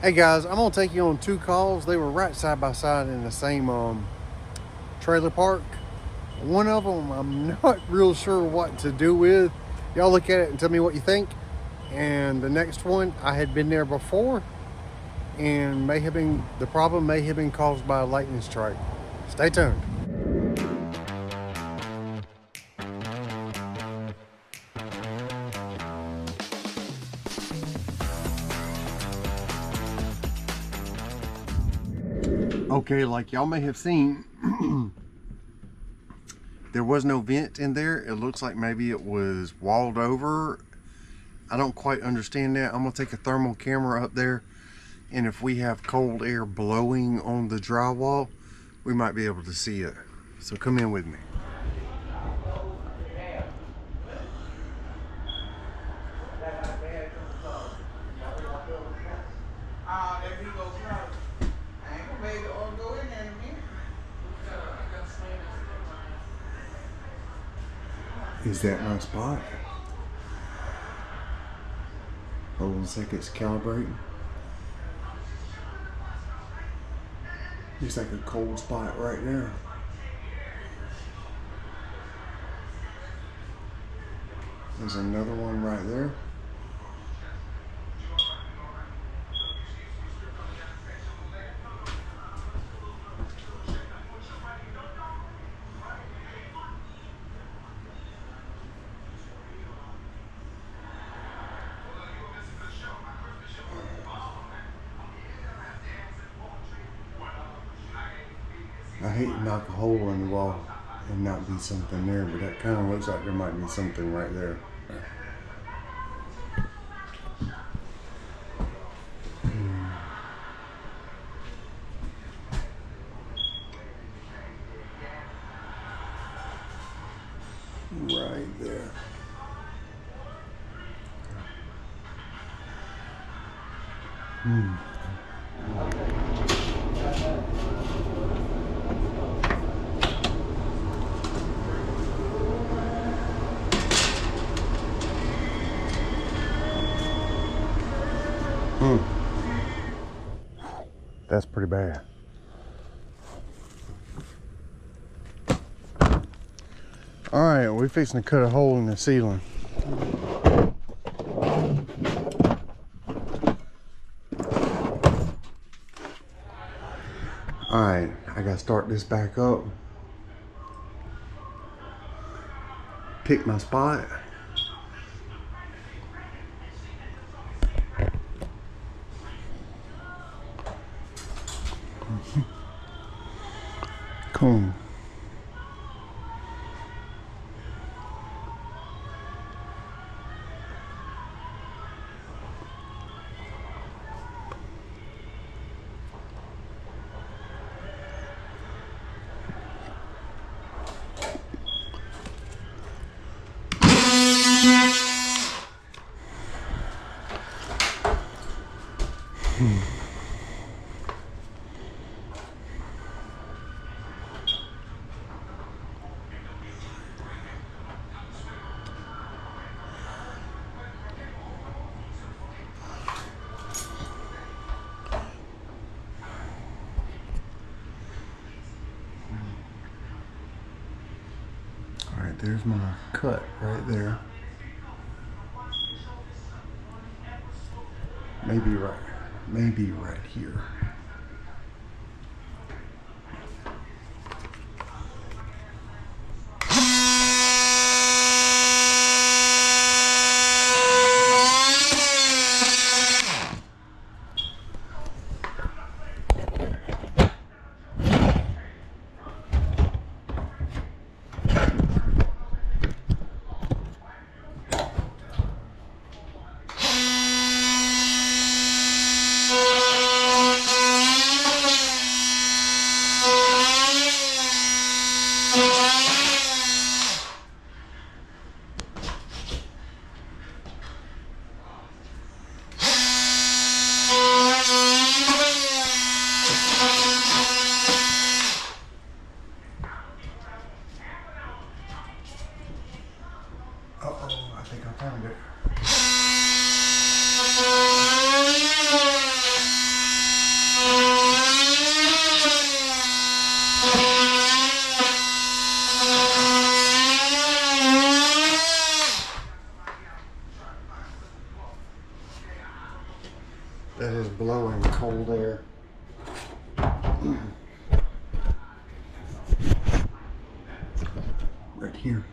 Hey guys, I'm gonna take you on two calls. They were right side by side in the same trailer park. One of them I'm not real sure what to do with. Y'all look at it and tell me what you think. And the next one, I had been there before, and the problem may have been caused by a lightning strike. Stay tuned. Okay, like y'all may have seen, there was no vent in there. It looks like maybe it was walled over. I don't quite understand that. I'm gonna take a thermal camera up there, and if we have cold air blowing on the drywall, we might be able to see it. So come in with me. Is that my spot? Hold on a second, it's calibrating. Looks like a cold spot right there. There's another one right there. I hate to knock a hole in the wall and not be something there, but that kind of looks like there might be something right there. Right there. That's pretty bad. All right, we're fixing to cut a hole in the ceiling. All right, I gotta start this back up. Pick my spot. Cool. All right, there's my cut right there. Maybe right here. that is blowing cold air. Right here.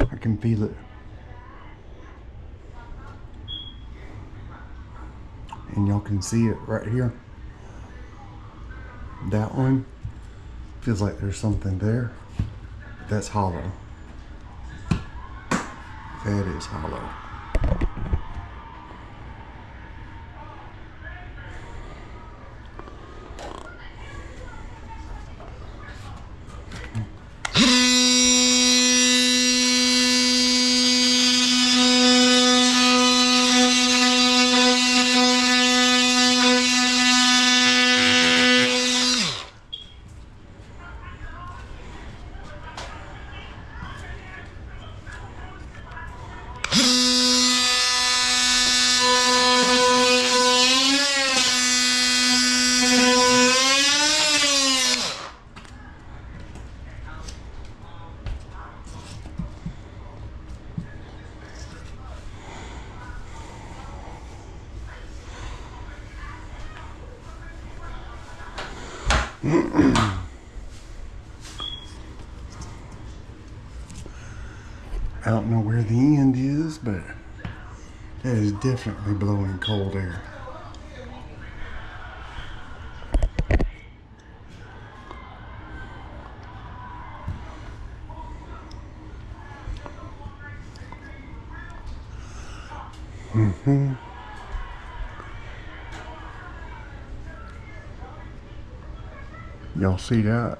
I can feel it. And y'all can see it right here. That one feels like there's something there. That's hollow. That is hollow. I don't know where the end is, but that is definitely blowing cold air. Y'all see that?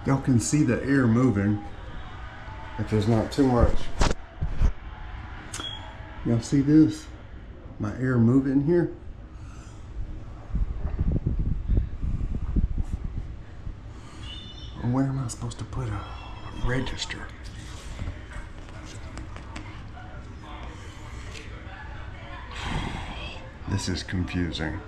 Y'all can see the air moving if there's not too much. Y'all see this? My air moving here? Where am I supposed to put a register? This is confusing.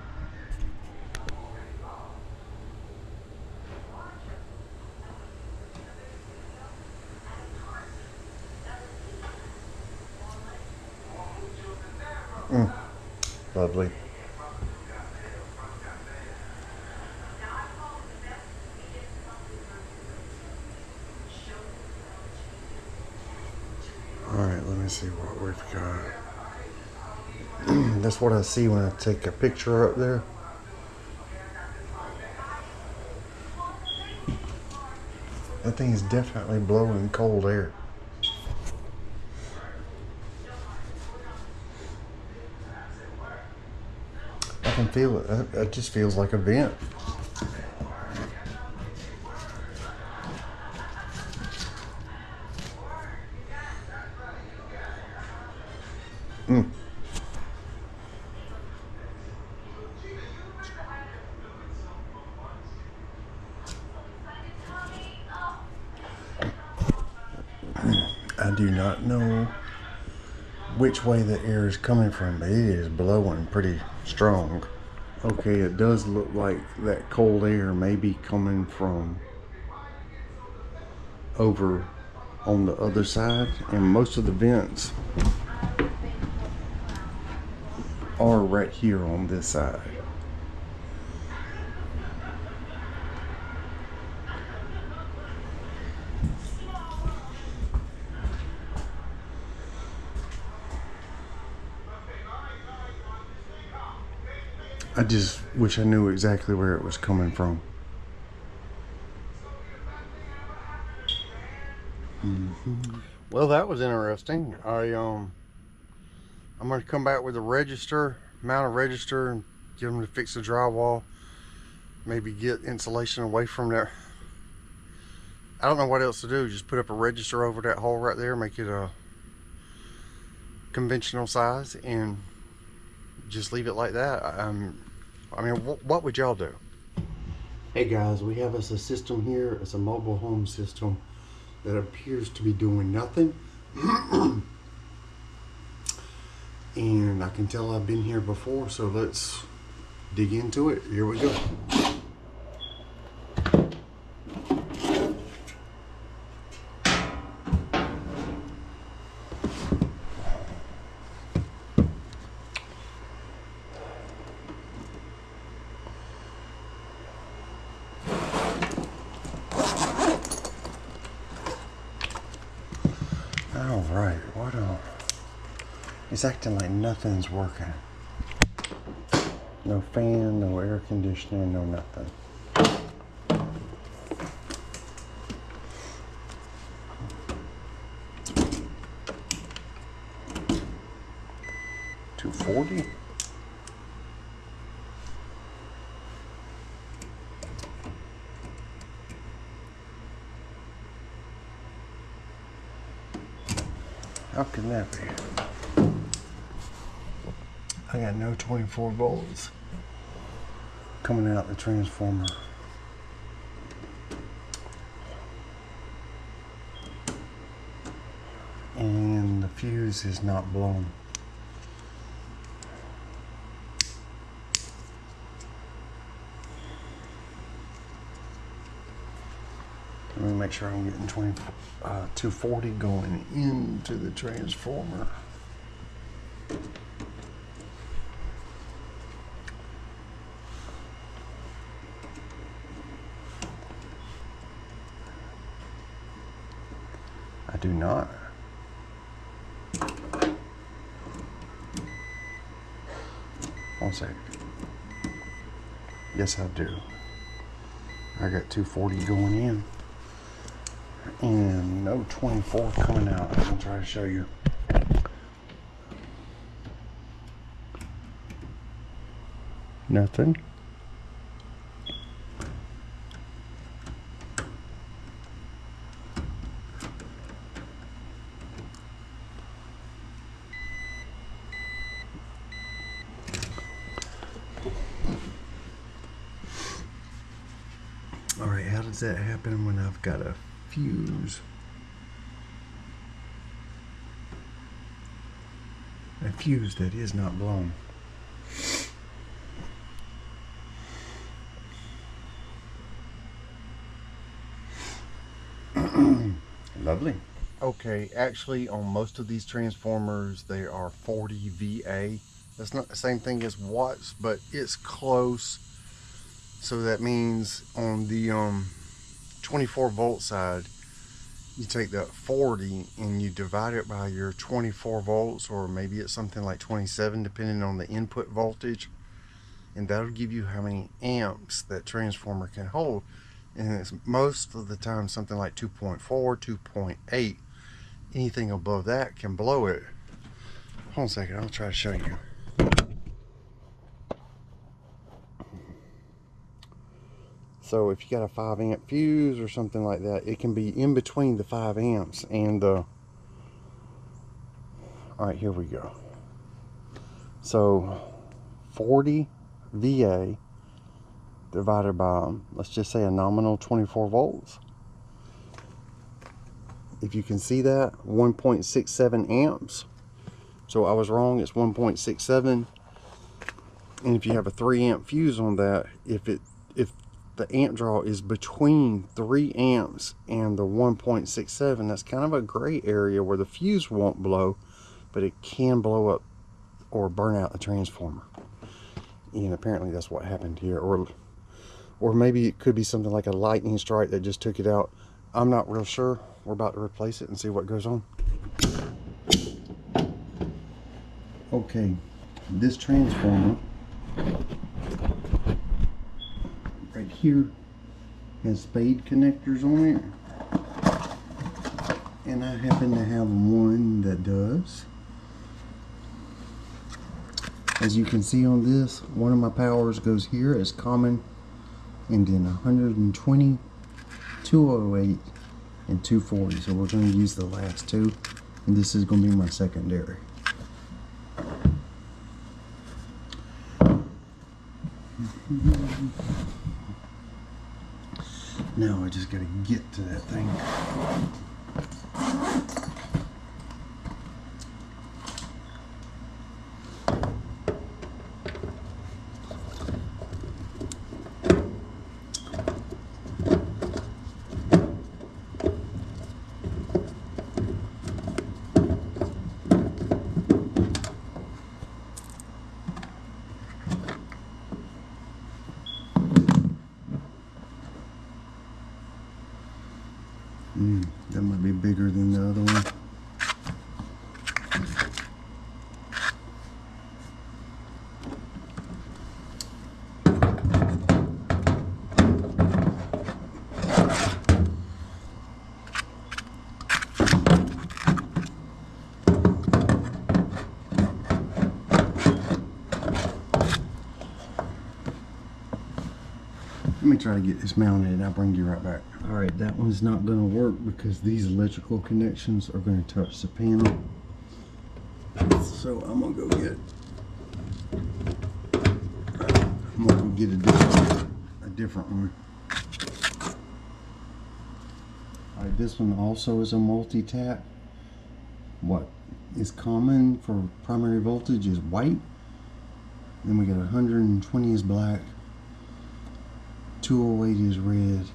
Lovely. Alright, let me see what we've got. That's what I see when I take a picture up there. That thing is definitely blowing cold air. I can feel it. It just feels like a vent. I do not know which way the air is coming from, but it is blowing pretty strong. Okay, it does look like that cold air may be coming from over on the other side, and most of the vents are right here on this side. I just wish I knew exactly where it was coming from. Well, that was interesting. I'm going to come back with a register, mount a register, and get them to fix the drywall. Maybe get insulation away from there. I don't know what else to do. Just put up a register over that hole right there, make it a conventional size, and just leave it like that. I mean, what would y'all do? Hey guys, we have us a system here. It's a mobile home system that appears to be doing nothing. And I can tell I've been here before, so let's dig into it. Here we go. All right, what it's acting like nothing's working. No fan, no air conditioning, no nothing. $240. How can that be? I got no 24 volts coming out the transformer. And the fuse is not blown. Let me make sure I'm getting 240 going into the transformer. I do not. One second. Yes, I do. I got 240 going in and no 24 coming out. I'm gonna try to show you. Nothing. All right, how does that happen when I've got a fuse? A fuse that is not blown. Lovely. Okay, actually on most of these transformers they are 40 VA. That's not the same thing as watts, but it's close. So that means on the 24 volt side, you take that 40 and you divide it by your 24 volts, or maybe it's something like 27 depending on the input voltage, and that'll give you how many amps that transformer can hold. And it's most of the time something like 2.4, 2.8. Anything above that can blow it. Hold on a second, I'll try to show you. So if you got a 5 amp fuse or something like that, it can be in between the 5 amps and the... Alright, here we go. So 40 VA divided by, let's just say, a nominal 24 volts. If you can see that, 1.67 amps. So I was wrong, it's 1.67. And if you have a 3 amp fuse on that, if the amp draw is between 3 amps and the 1.67, that's kind of a gray area where the fuse won't blow, but it can blow up or burn out the transformer. And apparently that's what happened here. Or maybe it could be something like a lightning strike that just took it out. I'm not real sure. We're about to replace it and see what goes on. Okay, this transformer right here has spade connectors on it, and I happen to have one that does. As you can see on this, one of my powers goes here as common, and then 120, 208, and 240. So we're going to use the last two, and this is going to be my secondary. Now I just got to get to that thing. That might be bigger than the other one. Let me try to get this mounted and I'll bring you right back. Alright, that one's not going to work because these electrical connections are going to touch the panel. So I'm going to go get a different one. Alright, this one also is a multi-tap. What is common for primary voltage is white. Then we got 120 is black, 208 is red,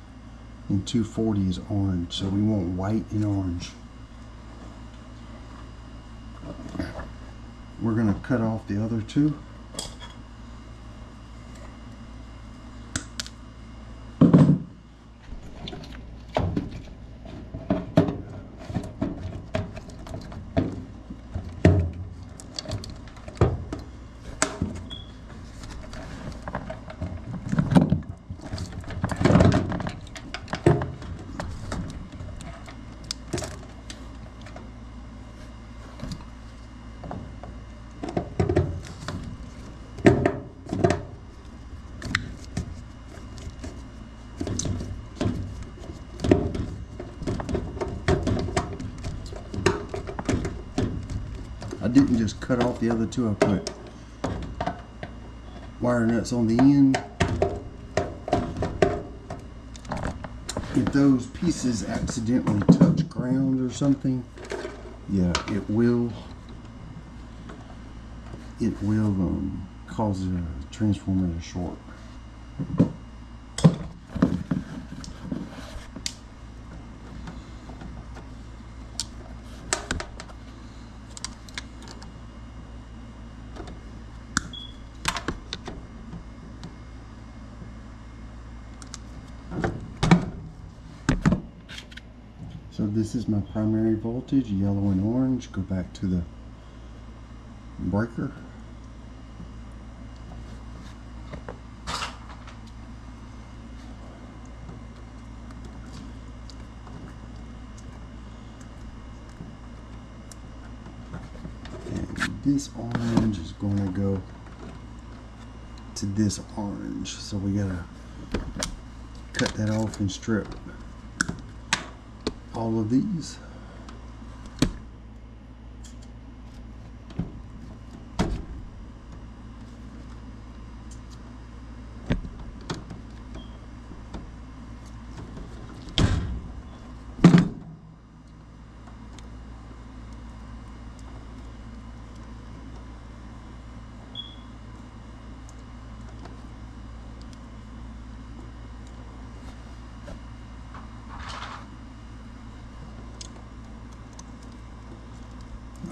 and 240 is orange. So we want white and orange. We're going to cut off the other two. I didn't just cut off the other two, I put wire nuts on the end. If those pieces accidentally touch ground or something, yeah, it will cause the transformer to short. So this is my primary voltage, yellow and orange. Go back to the breaker. And this orange is going to go to this orange. So we gotta cut that off and strip all of these.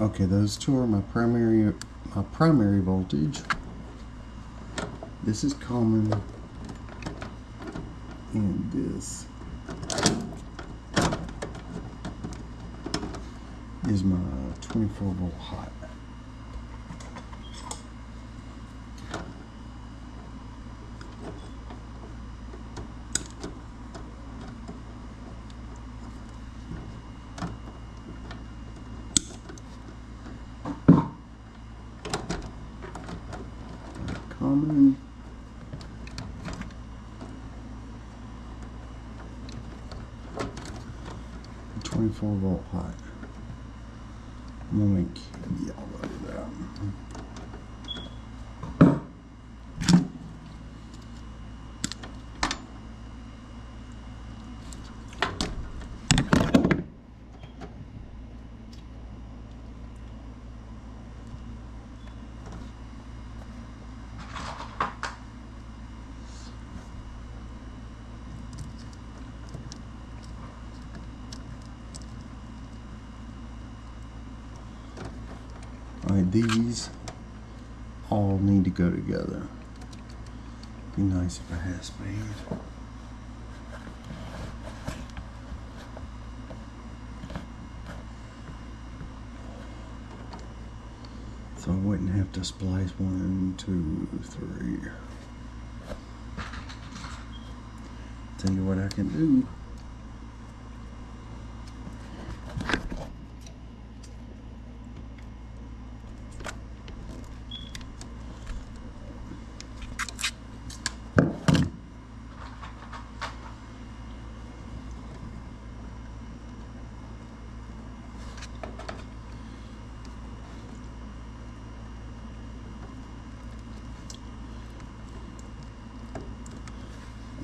Okay, those two are my primary my primary voltage. This is common, and this is my 24 volt hot. Common. The 24 volt hot. I'm gonna make y'all load it out. Alright, these all need to go together. Be nice if I had spade. So I wouldn't have to splice 1, 2, 3. Tell you what I can do.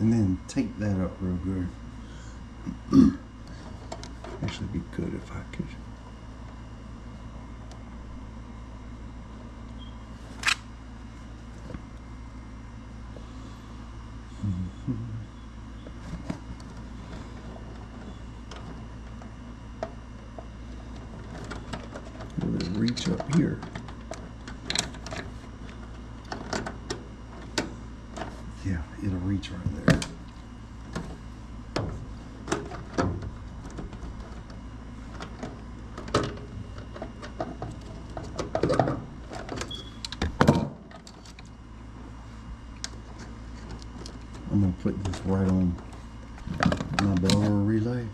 And then take that up real good. Actually be good if I could. It'll reach up here. Yeah, it'll reach right there. I'm gonna put this right on my blower relay.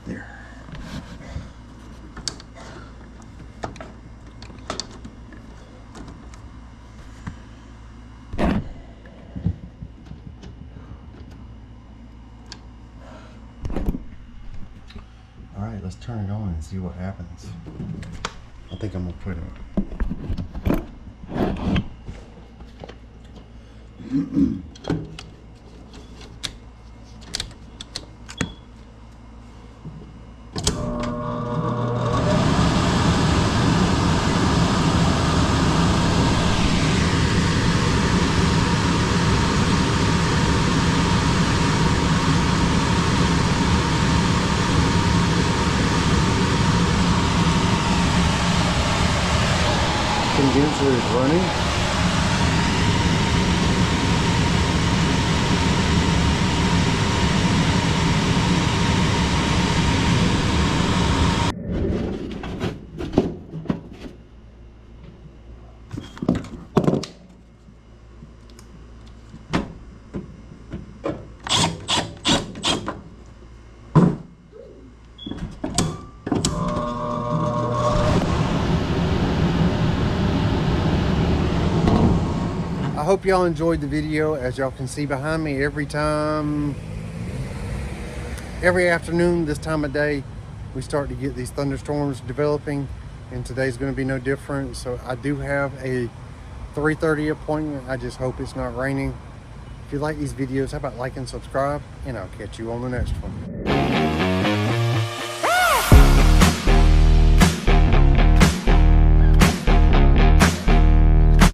There. All right, let's turn it on and see what happens. I think I'm gonna put it. Condenser is running. I hope y'all enjoyed the video. As y'all can see behind me, every afternoon this time of day, we start to get these thunderstorms developing, and today's going to be no different. So I do have a 3:30 appointment. I just hope it's not raining. If you like these videos, how about like and subscribe, and I'll catch you on the next one.